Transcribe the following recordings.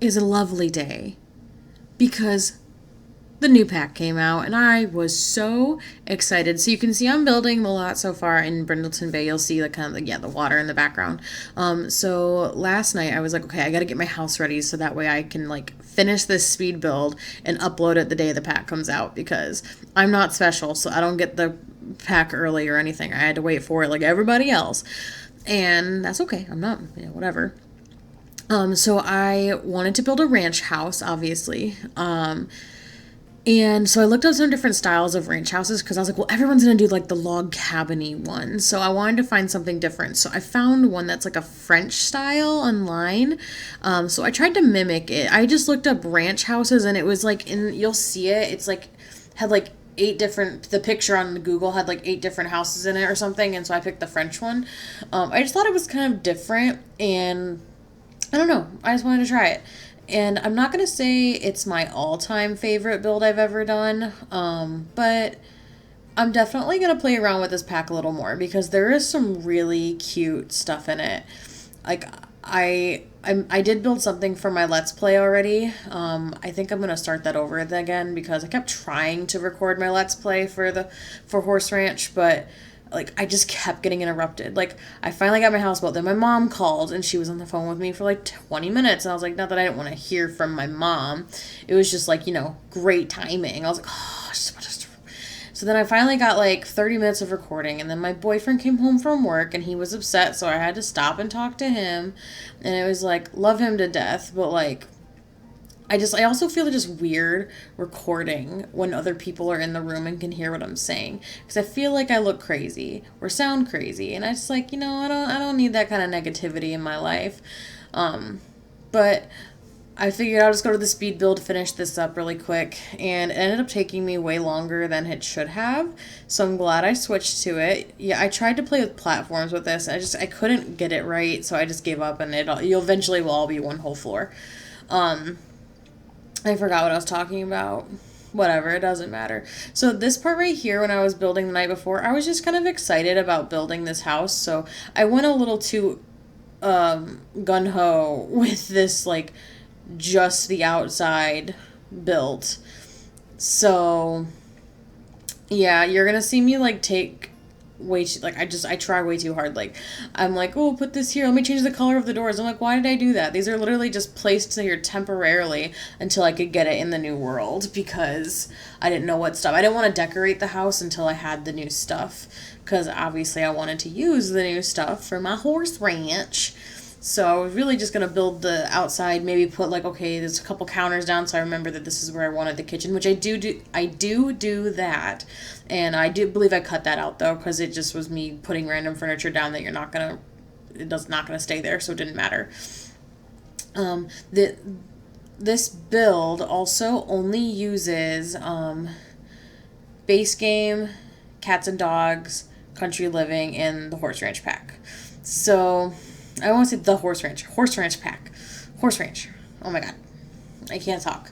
is a lovely day because the new pack came out and I was so excited. So you can see I'm building the lot so far in Brindleton Bay. You'll see the kind of the water in the background. So last night I was like, okay, I got to get my house ready so that way I can like finish this speed build and upload it the day the pack comes out because I'm not special, so I don't get the pack early or anything. I had to wait for it like everybody else. And that's okay. I'm not, whatever. So I wanted to build a ranch house, obviously. And so I looked up some different styles of ranch houses because I was like, well, everyone's going to do like the log cabin-y one. So I wanted to find something different. So I found one that's like a French style online. So I tried to mimic it. I just looked up ranch houses and it was like, you'll see it. It's like, had like the picture on the Google had like 8 different houses in it or something. And so I picked the French one. I just thought it was kind of different and I don't know. I just wanted to try it. And I'm not going to say it's my all-time favorite build I've ever done, but I'm definitely going to play around with this pack a little more because there is some really cute stuff in it. Like, I did build something for my Let's Play already. I think I'm going to start that over again because I kept trying to record my Let's Play for Horse Ranch, but like I just kept getting interrupted. Like I finally got my house built, then my mom called and she was on the phone with me for like 20 minutes and I was like, not that I didn't want to hear from my mom, it was just like, great timing. I was like, oh, just. So then I finally got like 30 minutes of recording and then my boyfriend came home from work and he was upset, so I had to stop and talk to him, and it was like, love him to death, but like I also feel just weird recording when other people are in the room and can hear what I'm saying because I feel like I look crazy or sound crazy, and I just like, I don't need that kind of negativity in my life. But I figured I'll just go to the speed build, finish this up really quick, and it ended up taking me way longer than it should have. So I'm glad I switched to it. Yeah, I tried to play with platforms with this. I couldn't get it right, so I just gave up, and you'll eventually will all be one whole floor. I forgot what I was talking about. Whatever, it doesn't matter. So this part right here, when I was building the night before, I was just kind of excited about building this house. So I went a little too gun-ho with this, like, just the outside built. So, yeah, you're going to see me, like, take way too, like, I try way too hard. Like, I'm like, oh, put this here, let me change the color of the doors. I'm like, why did I do that? These are literally just placed here temporarily until I could get it in the new world because I didn't know what stuff. I didn't want to decorate the house until I had the new stuff because obviously I wanted to use the new stuff for my horse ranch. So I was really just going to build the outside, maybe put like, okay, there's a couple counters down so I remember that this is where I wanted the kitchen, which I do that. And I do believe I cut that out though, because it just was me putting random furniture down that it's not going to stay there, so it didn't matter. This build also only uses base game, cats and dogs, country living, and the horse ranch pack. So I want to say the horse ranch pack. Horse ranch. Oh my god. I can't talk.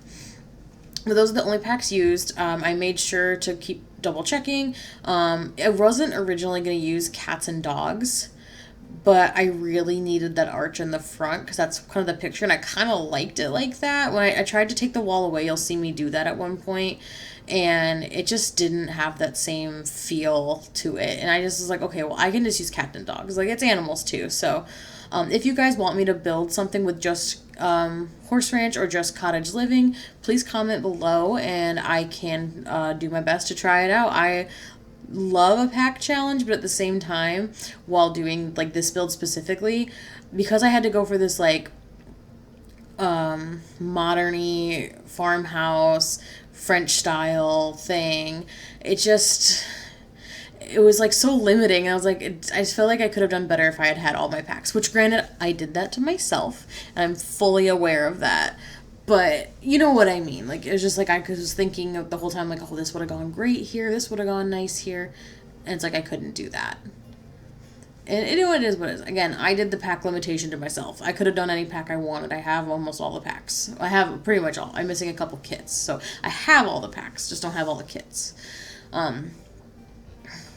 But those are the only packs used. I made sure to keep double checking. I wasn't originally going to use cats and dogs, but I really needed that arch in the front because that's kind of the picture, and I kind of liked it like that. When I tried to take the wall away, you'll see me do that at one point, and it just didn't have that same feel to it. And I just was like, okay, well, I can just use cat and dogs. Like, it's animals too, so if you guys want me to build something with just horse ranch or just cottage living, please comment below and I can do my best to try it out. I love a pack challenge, but at the same time, while doing like this build specifically, because I had to go for this like modern-y farmhouse French style thing, it was like so limiting. I was like, I just felt like I could have done better if I had had all my packs, which granted, I did that to myself and I'm fully aware of that. But you know what I mean? Like, it was just like I was thinking of the whole time, like, oh, this would have gone great here, this would have gone nice here. And it's like I couldn't do that. And it is what it is. Again, I did the pack limitation to myself. I could have done any pack I wanted. I have almost all the packs. I have pretty much all. I'm missing a couple kits. So I have all the packs, just don't have all the kits.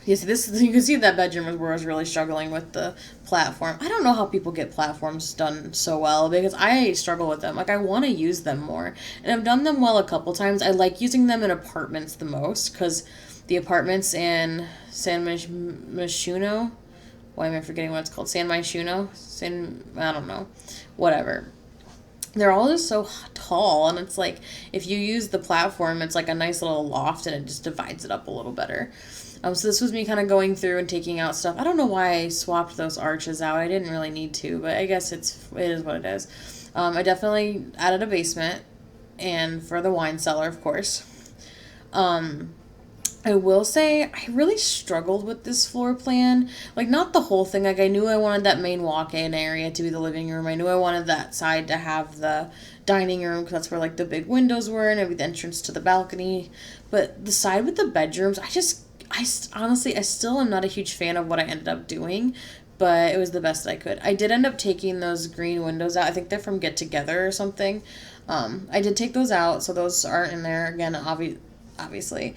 Yes, this you can see that bedroom is where I was really struggling with the platform. I don't know how people get platforms done so well because I struggle with them. Like I want to use them more, and I've done them well a couple times. I like using them in apartments the most because the apartments in Myshuno. Why am I forgetting what it's called? San Myshuno? I don't know. Whatever. They're all just so tall, and it's like if you use the platform, it's like a nice little loft, and it just divides it up a little better. So this was me kind of going through and taking out stuff. I don't know why I swapped those arches out. I didn't really need to, but I guess it is what it is. I definitely added a basement, and for the wine cellar, of course. I will say I really struggled with this floor plan. Like not the whole thing. Like I knew I wanted that main walk-in area to be the living room. I knew I wanted that side to have the dining room because that's where like the big windows were and the entrance to the balcony. But the side with the bedrooms, honestly, I still am not a huge fan of what I ended up doing, but it was the best I could. I did end up taking those green windows out. I think they're from Get Together or something. I did take those out, so those aren't in there. Again, obviously,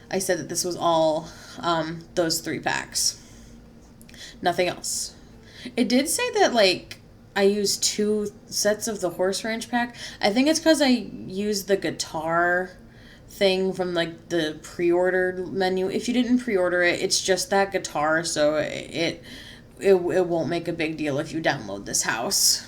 I said that this was all those 3 packs. Nothing else. It did say that, like, I used 2 sets of the Horse Ranch pack. I think it's because I used the guitar thing from like the pre-ordered menu. If you didn't pre-order it, it's just that guitar, so it won't make a big deal if you download this house.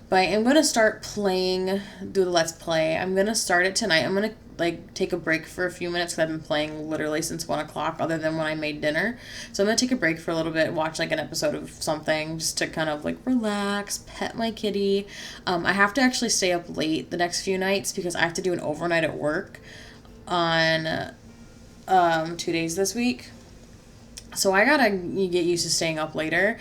But I am gonna start playing, do the Let's Play. I'm gonna start it tonight. I'm gonna like take a break for a few minutes because I've been playing literally since 1 o'clock, other than when I made dinner. So I'm gonna take a break for a little bit, watch like an episode of something, just to kind of like relax, pet my kitty. I have to actually stay up late the next few nights because I have to do an overnight at work on 2 days this week. So I gotta get used to staying up later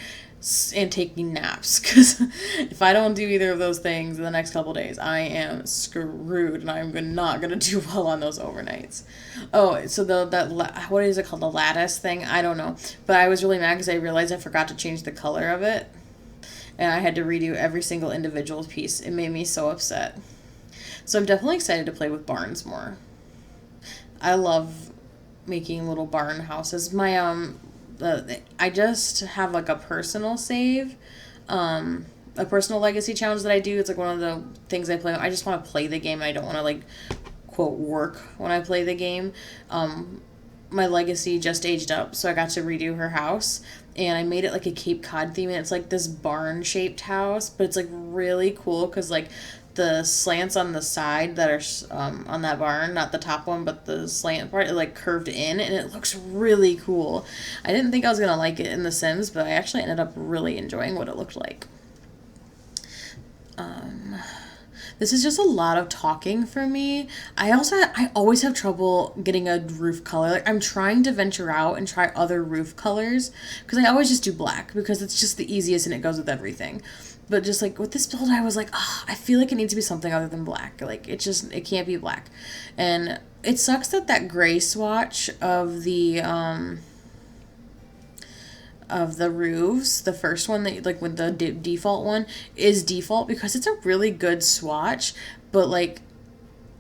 and taking naps, because if I don't do either of those things in the next couple days, I am screwed, and I'm not gonna do well on those overnights. Oh, so what is it called, the lattice thing? I don't know, but I was really mad because I realized I forgot to change the color of it, and I had to redo every single individual piece. It made me so upset. So I'm definitely excited to play with barns more. I love making little barn houses. I just have like a personal save, a personal legacy challenge that I do. It's like one of the things I play. I just want to play the game. I don't want to like quote work when I play the game. My legacy just aged up, so I got to redo her house, and I made it like a Cape Cod theme, and it's like this barn shaped house, but it's like really cool because like the slants on the side that are on that barn, not the top one, but the slant part, it like curved in, and it looks really cool. I didn't think I was gonna like it in The Sims, but I actually ended up really enjoying what it looked like. This is just a lot of talking for me. I always have trouble getting a roof color. Like I'm trying to venture out and try other roof colors because I always just do black because it's just the easiest and it goes with everything. But just like with this build, I was like, I feel like it needs to be something other than black. Like it can't be black. And it sucks that gray swatch of the roofs, the first one that like with the default one is default because it's a really good swatch, but like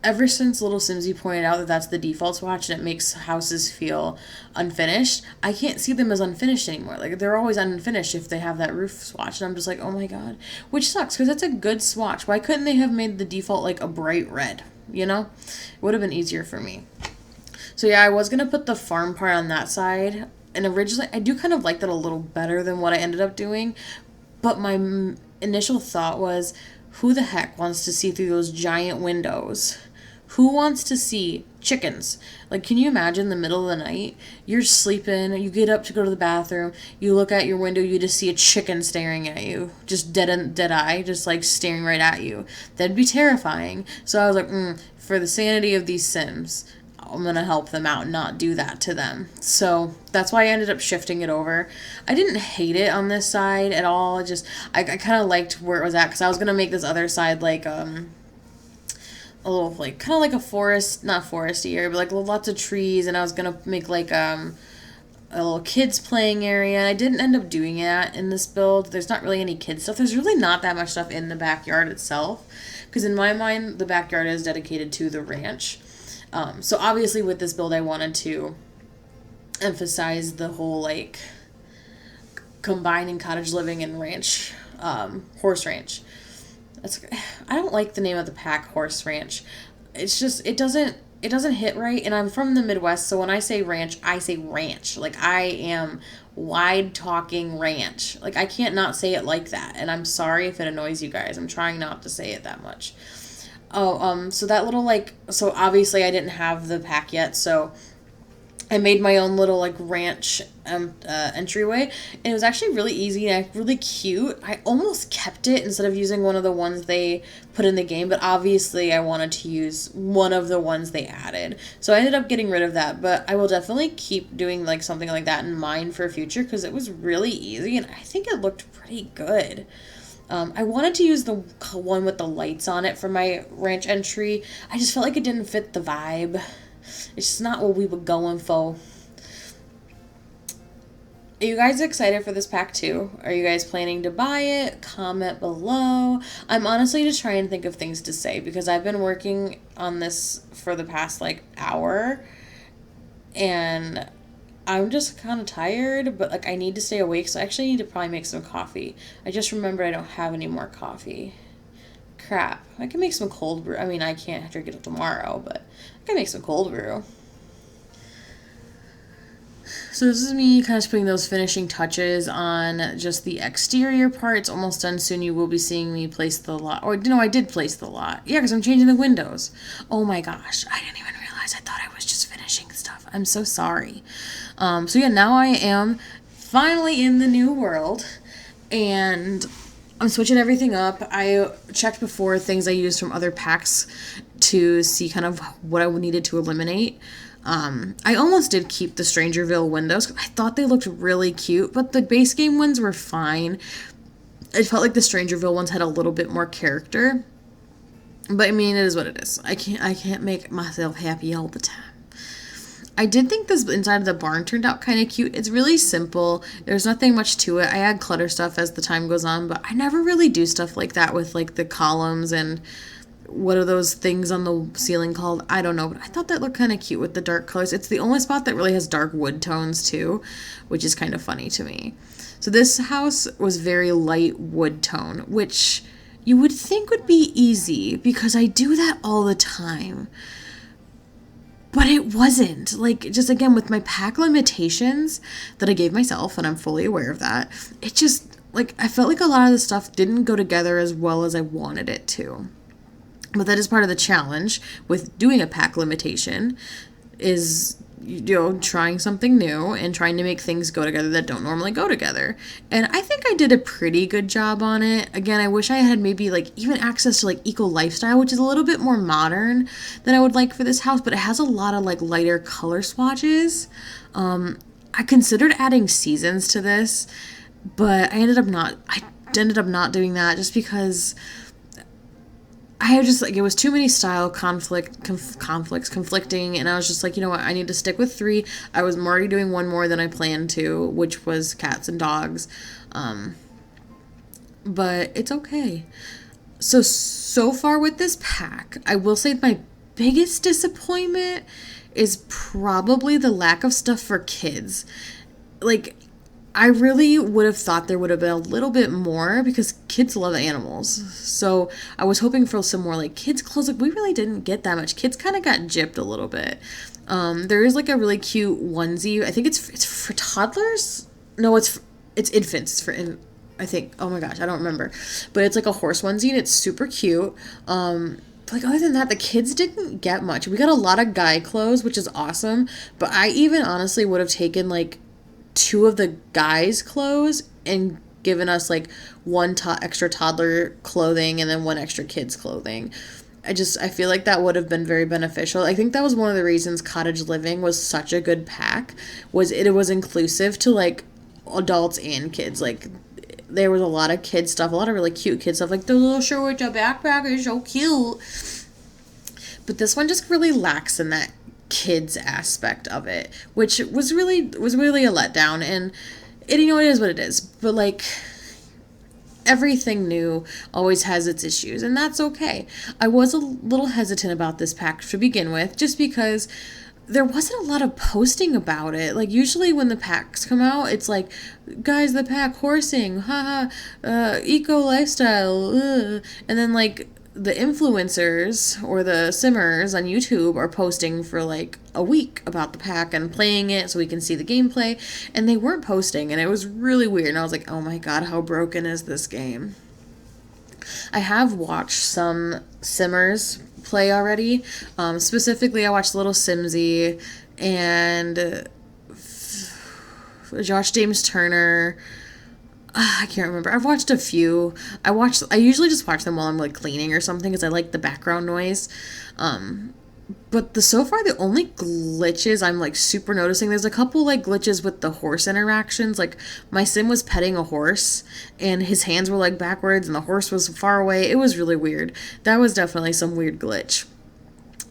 ever since Little Simsy pointed out that that's the default swatch and it makes houses feel unfinished, I can't see them as unfinished anymore. Like they're always unfinished if they have that roof swatch, and I'm just like, oh my god, which sucks because that's a good swatch. Why couldn't they have made the default like a bright red? You know, it would have been easier for me. So yeah, I was gonna put the farm part on that side. And originally, I do kind of like that a little better than what I ended up doing. But my initial thought was, who the heck wants to see through those giant windows? Who wants to see chickens? Like, can you imagine the middle of the night? You're sleeping, you get up to go to the bathroom, you look out your window, you just see a chicken staring at you. Just dead eye, just like staring right at you. That'd be terrifying. So I was like, for the sanity of these Sims, I'm going to help them out and not do that to them. So that's why I ended up shifting it over. I didn't hate it on this side at all. I kind of liked where it was at because I was going to make this other side like a little like kind of like a forest, not foresty area, but like lots of trees, and I was going to make like a little kids playing area. I didn't end up doing that in this build. There's not really any kids stuff. There's really not that much stuff in the backyard itself because in my mind the backyard is dedicated to the ranch. So obviously with this build I wanted to emphasize the whole like combining cottage living and ranch, horse ranch. That's, I don't like the name of the pack, horse ranch. It's just it doesn't hit right. And I'm from the Midwest, so when I say ranch, I say ranch. Like I am wide talking ranch. Like I can't not say it like that. And I'm sorry if it annoys you guys. I'm trying not to say it that much. Oh, so that little like, so obviously I didn't have the pack yet, so I made my own little like ranch entryway, and it was actually really easy and really cute. I almost kept it instead of using one of the ones they put in the game, but obviously I wanted to use one of the ones they added. So I ended up getting rid of that, but I will definitely keep doing like something like that in mind for future because it was really easy and I think it looked pretty good. I wanted to use the one with the lights on it for my ranch entry. I just felt like it didn't fit the vibe. It's just not what we were going for. Are you guys excited for this pack too? Are you guys planning to buy it? Comment below. I'm honestly just trying to think of things to say because I've been working on this for the past like hour and I'm just kind of tired, but like I need to stay awake, so I actually need to probably make some coffee. I just remembered I don't have any more coffee. Crap. I can make some cold brew. I mean, I can't drink it till tomorrow, but I can make some cold brew. So this is me kind of putting those finishing touches on just the exterior part. It's almost done soon. You will be seeing me place the lot. Or, no, I did place the lot. Yeah, because I'm changing the windows. Oh my gosh. I didn't even realize. I thought I was just finishing stuff. I'm so sorry. So yeah, now I am finally in the new world. And I'm switching everything up. I checked before things I used from other packs to see kind of what I needed to eliminate. I almost did keep the Strangerville windows. I thought they looked really cute, but the base game ones were fine. I felt like the Strangerville ones had a little bit more character. But I mean, it is what it is. I can't make myself happy all the time. I did think this inside of the barn turned out kind of cute. It's really simple. There's nothing much to it. I add clutter stuff as the time goes on, but I never really do stuff like that with like the columns and what are those things on the ceiling called? I don't know, but I thought that looked kind of cute with the dark colors. It's the only spot that really has dark wood tones too, which is kind of funny to me. So this house was very light wood tone, which you would think would be easy because I do that all the time. But it wasn't. Like, just again, with my pack limitations that I gave myself, and I'm fully aware of that, it just, like, I felt like a lot of the stuff didn't go together as well as I wanted it to. But that is part of the challenge with doing a pack limitation is, trying something new and trying to make things go together that don't normally go together. And I think I did a pretty good job on it. Again, I wish I had maybe like even access to like eco lifestyle, which is a little bit more modern than I would like for this house, but it has a lot of like lighter color swatches. I considered adding seasons to this, but I ended up not doing that just because I had just, like, it was too many style conflicts conflicting, and I was just like, you know what, I need to stick with 3. I was already doing one more than I planned to, which was cats and dogs, but it's okay. So far with this pack, I will say my biggest disappointment is probably the lack of stuff for kids. Like, I really would have thought there would have been a little bit more because kids love animals. So I was hoping for some more like kids clothes. Like we really didn't get that much. Kids kind of got gypped a little bit. There is like a really cute onesie. I think it's for toddlers. No, it's infants. It's for I think. Oh my gosh, I don't remember. But it's like a horse onesie and it's super cute. Like other than that, the kids didn't get much. We got a lot of guy clothes, which is awesome. But I even honestly would have taken like 2 of the guys' clothes and given us like 1 extra toddler clothing and then 1 extra kids clothing. I feel like that would have been very beneficial. I think that was one of the reasons Cottage Living was such a good pack, was it was inclusive to like adults and kids. Like there was a lot of kid stuff, a lot of really cute kid stuff, like the little shirt with your backpack is so cute. But this one just really lacks in that kids aspect of it, which was really a letdown. And it, it is what it is, but like everything new always has its issues, and that's okay. I was a little hesitant about this pack to begin with, just because there wasn't a lot of posting about it. Like, usually when the packs come out, it's like, guys, the pack horsing, haha, eco lifestyle, and then like the influencers or the simmers on YouTube are posting for like a week about the pack and playing it so we can see the gameplay, and they weren't posting, and it was really weird, and I was like, oh my god, how broken is this game? I have watched some simmers play already. Specifically, I watched Little Simsy and Josh James Turner. I can't remember. I've watched a few. I usually just watch them while I'm like cleaning or something because I like the background noise. But so far the only glitches I'm like super noticing, there's a couple like glitches with the horse interactions. Like my sim was petting a horse and his hands were like backwards and the horse was far away. It was really weird. That was definitely some weird glitch.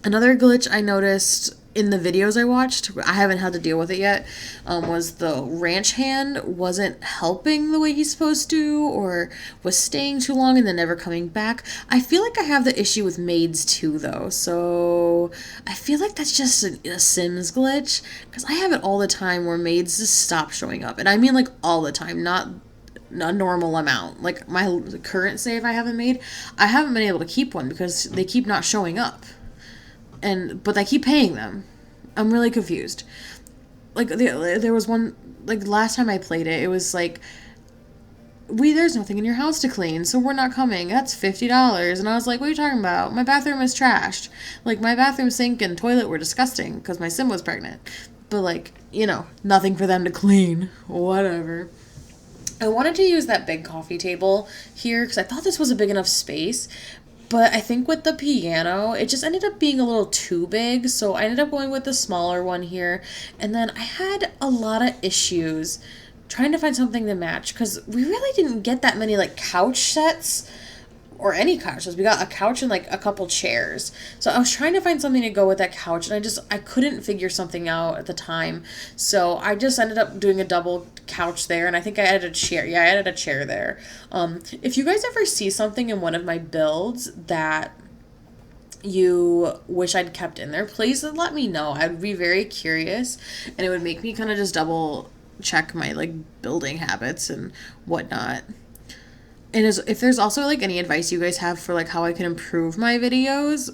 Another glitch I noticed in the videos I watched, I haven't had to deal with it yet, was the ranch hand wasn't helping the way he's supposed to, or was staying too long and then never coming back. I feel like I have the issue with maids too, though, so I feel like that's just a Sims glitch, because I have it all the time where maids just stop showing up, and I mean like all the time, not a normal amount. Like my current save I haven't made, I haven't been able to keep one because they keep not showing up. But I keep paying them. I'm really confused. Like, there was one, like, last time I played it, it was like, there's nothing in your house to clean, so we're not coming. That's $50. And I was like, what are you talking about? My bathroom is trashed. Like, my bathroom sink and toilet were disgusting because my sim was pregnant. But, like, nothing for them to clean. Whatever. I wanted to use that big coffee table here because I thought this was a big enough space. But I think with the piano, it just ended up being a little too big, so I ended up going with the smaller one here. And then I had a lot of issues trying to find something to match, because we really didn't get that many, like, couch sets, or any couches. We got a couch and, like, a couple chairs. So I was trying to find something to go with that couch, and I couldn't figure something out at the time. So I just ended up doing a double couch there, and I think I added a chair. Yeah, I added a chair there. If you guys ever see something in one of my builds that you wish I'd kept in there, please let me know. I'd be very curious, and it would make me kind of just double check my, like, building habits and whatnot. And if there's also, like, any advice you guys have for, like, how I can improve my videos,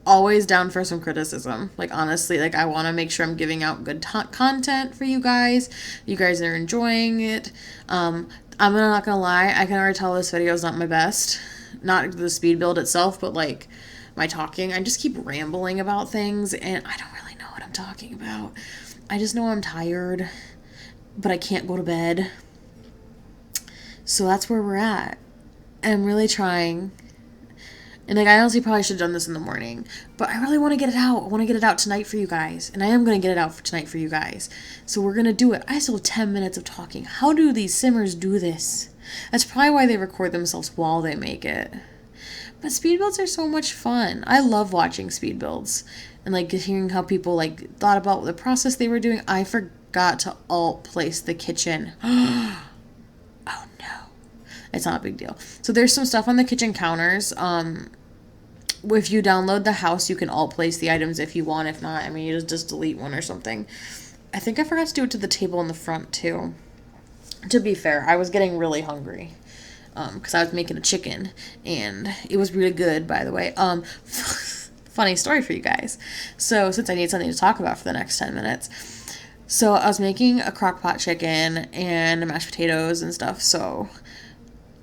always down for some criticism. Like, honestly, like, I want to make sure I'm giving out good content for you guys. You guys are enjoying it. I'm not gonna lie, I can already tell this video is not my best. Not the speed build itself, but, like, my talking. I just keep rambling about things, and I don't really know what I'm talking about. I just know I'm tired, but I can't go to bed. So that's where we're at. And I'm really trying. And, like, I honestly probably should have done this in the morning. But I really want to get it out. I want to get it out tonight for you guys. And I am going to get it out for tonight for you guys. So we're going to do it. I still have 10 minutes of talking. How do these simmers do this? That's probably why they record themselves while they make it. But speed builds are so much fun. I love watching speed builds. And, like, hearing how people, like, thought about the process they were doing. I forgot to alt place the kitchen. Oh no. It's not a big deal. So there's some stuff on the kitchen counters. If you download the house, you can alt place the items if you want. If not, I mean, you just delete one or something. I think I forgot to do it to the table in the front too. To be fair, I was getting really hungry. Because I was making a chicken. And it was really good, by the way. Funny story for you guys. So since I need something to talk about for the next 10 minutes. So I was making a crock pot chicken and mashed potatoes and stuff. So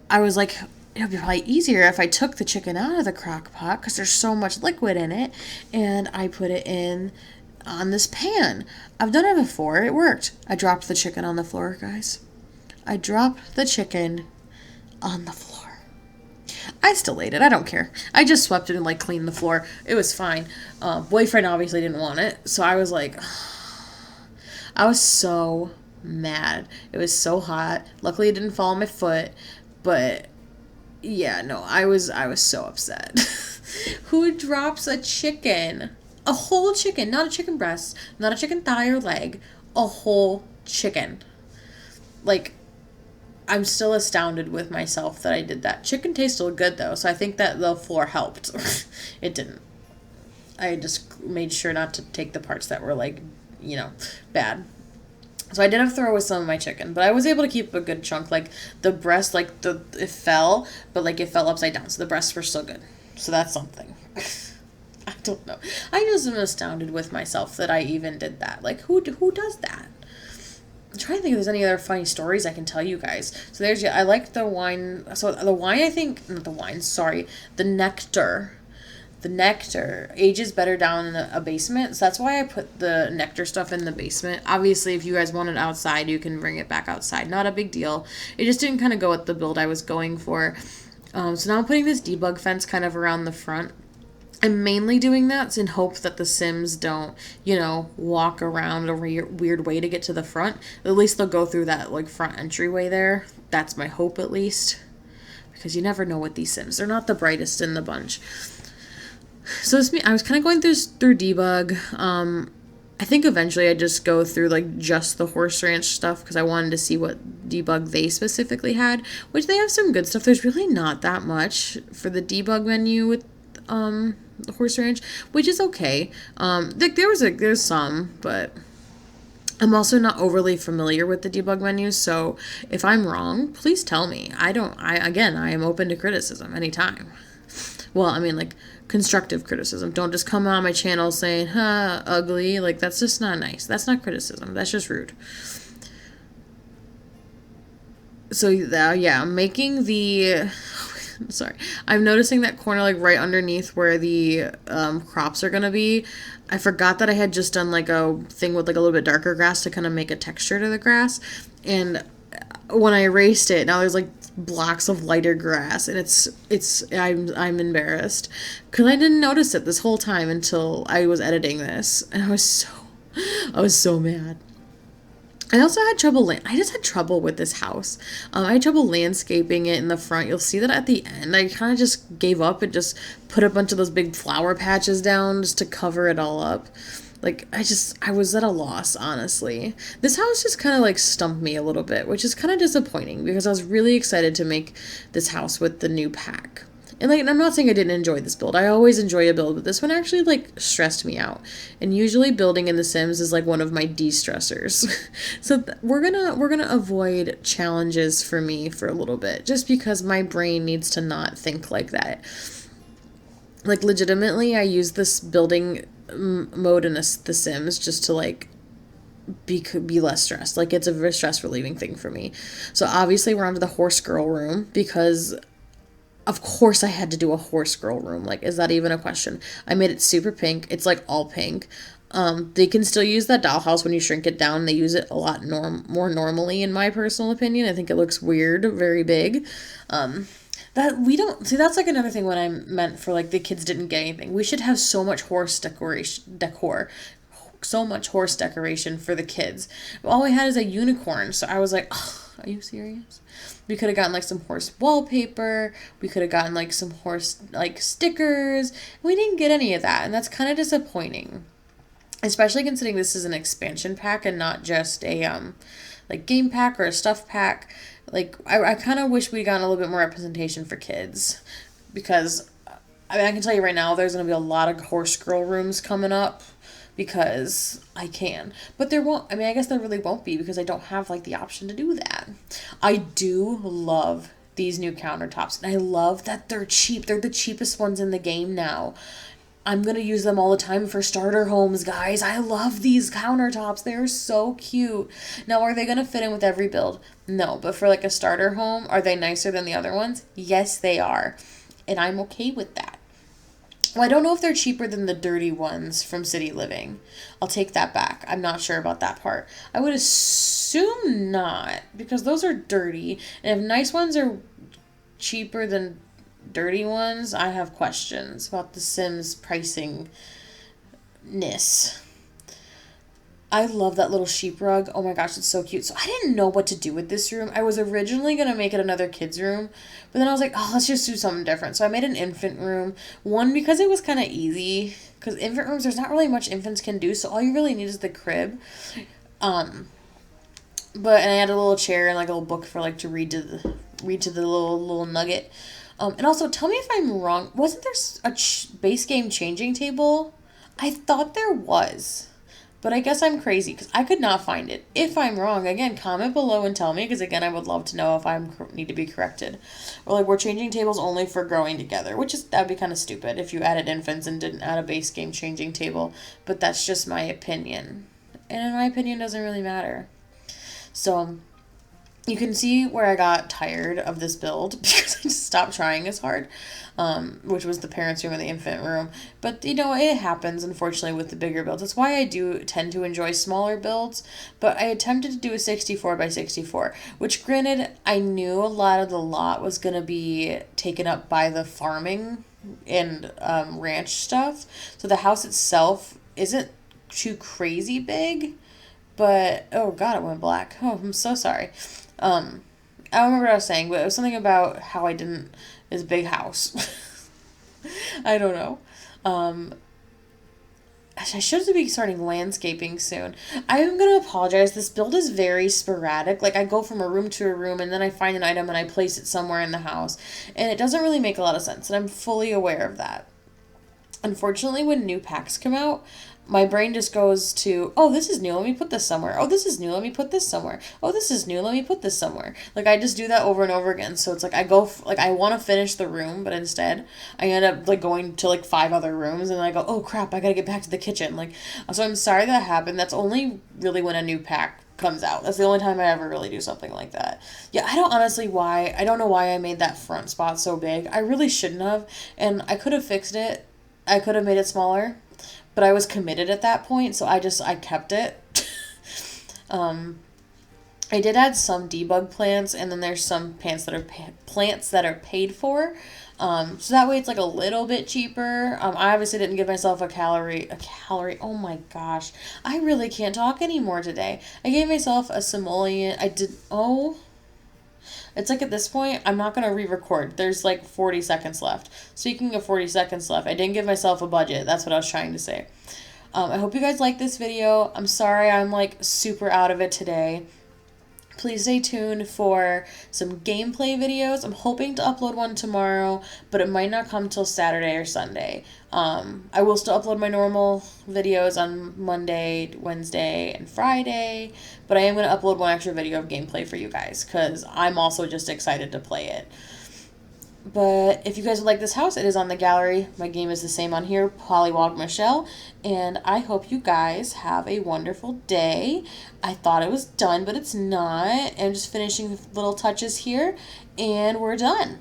I was like, it would be probably easier if I took the chicken out of the crock pot because there's so much liquid in it. And I put it in on this pan. I've done it before. It worked. I dropped the chicken on the floor, guys. I dropped the chicken on the floor. I still ate it. I don't care. I just swept it and, like, cleaned the floor. It was fine. Boyfriend obviously didn't want it. So I was like... I was so mad. It was so hot. Luckily, it didn't fall on my foot. But, yeah, no, I was so upset. Who drops a chicken? A whole chicken. Not a chicken breast. Not a chicken thigh or leg. A whole chicken. Like, I'm still astounded with myself that I did that. Chicken tasted good, though, so I think that the floor helped. It didn't. I just made sure not to take the parts that were like, bad. So I did have to throw away some of my chicken, but I was able to keep a good chunk. Like the breast, it fell, but like it fell upside down, so the breasts were still good. So that's something. I don't know. I just am astounded with myself that I even did that. Like who does that? I'm trying to think if there's any other funny stories I can tell you guys. So I like the wine. So the wine, I think, not the wine, sorry, the nectar. The nectar ages better down in a basement. So that's why I put the nectar stuff in the basement. Obviously, if you guys want it outside, you can bring it back outside. Not a big deal. It just didn't kind of go with the build I was going for. So now I'm putting this debug fence kind of around the front. I'm mainly doing that in hope that the Sims don't, walk around a weird way to get to the front. At least they'll go through that, like, front entryway there. That's my hope, at least. Because you never know with these Sims. They're not the brightest in the bunch. So I was kind of going through debug. I think eventually I just go through, like, just the horse ranch stuff because I wanted to see what debug they specifically had, which they have some good stuff. There's really not that much for the debug menu with the horse ranch, which is okay. There's some, but I'm also not overly familiar with the debug menus, so if I'm wrong, please tell me. I am open to criticism anytime. Well, I mean, like, constructive criticism. Don't just come on my channel saying, ugly. Like, that's just not nice. That's not criticism. That's just rude. So, yeah, I'm making the... Sorry. I'm noticing that corner, like, right underneath where the crops are going to be. I forgot that I had just done, like, a thing with, like, a little bit darker grass to kind of make a texture to the grass. And when I erased it, now there's, like, blocks of lighter grass. And I'm embarrassed. Because I didn't notice it this whole time until I was editing this. And I was so mad. I also had trouble, I just had trouble with this house. I had trouble landscaping it in the front. You'll see that at the end. I kind of just gave up and just put a bunch of those big flower patches down just to cover it all up. Like, I was at a loss, honestly. This house just kind of, like, stumped me a little bit, which is kind of disappointing because I was really excited to make this house with the new pack. And, like, I'm not saying I didn't enjoy this build. I always enjoy a build, but this one actually, like, stressed me out. And usually building in The Sims is, like, one of my de-stressors. So we're gonna avoid challenges for me for a little bit, just because my brain needs to not think like that. Like, legitimately, I use this building mode in The Sims just to, like, be less stressed. Like, it's a very stress relieving thing for me. So obviously we're onto the horse girl room because... Of course I had to do a horse girl room. Like, is that even a question? I made it super pink. It's, like, all pink. They can still use that dollhouse when you shrink it down. They use it a lot more normally, in my personal opinion. I think it looks weird, very big. That's, like, another thing when I meant for, like, the kids didn't get anything. We should have so much horse decor. So much horse decoration for the kids. All we had is a unicorn. So I was like, oh, are you serious? We could have gotten, like, some horse wallpaper. We could have gotten, like, some horse, like, stickers. We didn't get any of that, and that's kind of disappointing. Especially considering this is an expansion pack and not just a, like, game pack or a stuff pack. Like, I kind of wish we'd gotten a little bit more representation for kids. Because, I mean, I can tell you right now, there's going to be a lot of horse girl rooms coming up. Because I can. But there won't, I mean, I guess there really won't be because I don't have, like, the option to do that. I do love these new countertops. And I love that they're cheap. They're the cheapest ones in the game now. I'm going to use them all the time for starter homes, guys. I love these countertops. They're so cute. Now, are they going to fit in with every build? No. But for, like, a starter home, are they nicer than the other ones? Yes, they are. And I'm okay with that. Well, I don't know if they're cheaper than the dirty ones from City Living. I'll take that back. I'm not sure about that part. I would assume not, because those are dirty. And if nice ones are cheaper than dirty ones, I have questions about the Sims pricing-ness. I love that little sheep rug. Oh my gosh, it's so cute. So I didn't know what to do with this room. I was originally going to make it another kid's room, but then I was like, oh, let's just do something different. So I made an infant room. One, because it was kind of easy, because infant rooms, there's not really much infants can do, so all you really need is the crib. And I had a little chair and, like, a little book for, like, to read to the little nugget. And also, tell me if I'm wrong. Wasn't there a base game changing table? I thought there was, but I guess I'm crazy because I could not find it. If I'm wrong, again, comment below and tell me, because again, I would love to know if I need to be corrected. Or like we're changing tables only for growing together, which is, that'd be kind of stupid if you added infants and didn't add a base game changing table. But that's just my opinion, and in my opinion, doesn't really matter. So you can see where I got tired of this build because I just stopped trying as hard, which was the parents' room and the infant room. But, you know, it happens, unfortunately, with the bigger builds. That's why I do tend to enjoy smaller builds. But I attempted to do a 64 by 64, which, granted, I knew a lot of the lot was going to be taken up by the farming and ranch stuff. So the house itself isn't too crazy big. But, oh God, it went black. Oh, I'm so sorry. I don't remember what I was saying, but it was something about how I didn't, this big house. I don't know. I should be starting landscaping soon. I am going to apologize. This build is very sporadic. Like, I go from a room to a room, and then I find an item and I place it somewhere in the house. And it doesn't really make a lot of sense, and I'm fully aware of that. Unfortunately, when new packs come out, my brain just goes to, oh, this is new, let me put this somewhere. Oh, this is new, let me put this somewhere. Oh, this is new, let me put this somewhere. Like, I just do that over and over again. So it's like I go, like, I want to finish the room, but instead I end up, like, going to, like, 5 other rooms, and then I go, oh, crap, I gotta get back to the kitchen. Like, so I'm sorry that happened. That's only really when a new pack comes out. That's the only time I ever really do something like that. Yeah, I don't know why I made that front spot so big. I really shouldn't have, and I could have fixed it. I could have made it smaller, but I was committed at that point, so I kept it. I did add some debug plants, and then there's some plants that are paid for. So that way it's like a little bit cheaper. I obviously didn't give myself a calorie. Oh my gosh. I really can't talk anymore today. I gave myself a simoleon. It's like at this point, I'm not going to re-record. There's like 40 seconds left. Speaking of 40 seconds left, I didn't give myself a budget. That's what I was trying to say. I hope you guys like this video. I'm sorry I'm like super out of it today. Please stay tuned for some gameplay videos. I'm hoping to upload one tomorrow, but it might not come till Saturday or Sunday. I will still upload my normal videos on Monday, Wednesday, and Friday, but I am going to upload one extra video of gameplay for you guys because I'm also just excited to play it. But if you guys would like this house, it is on the gallery. My game is the same on here, PollywogMichelle. And I hope you guys have a wonderful day. I thought it was done, but it's not. I'm just finishing little touches here, and we're done.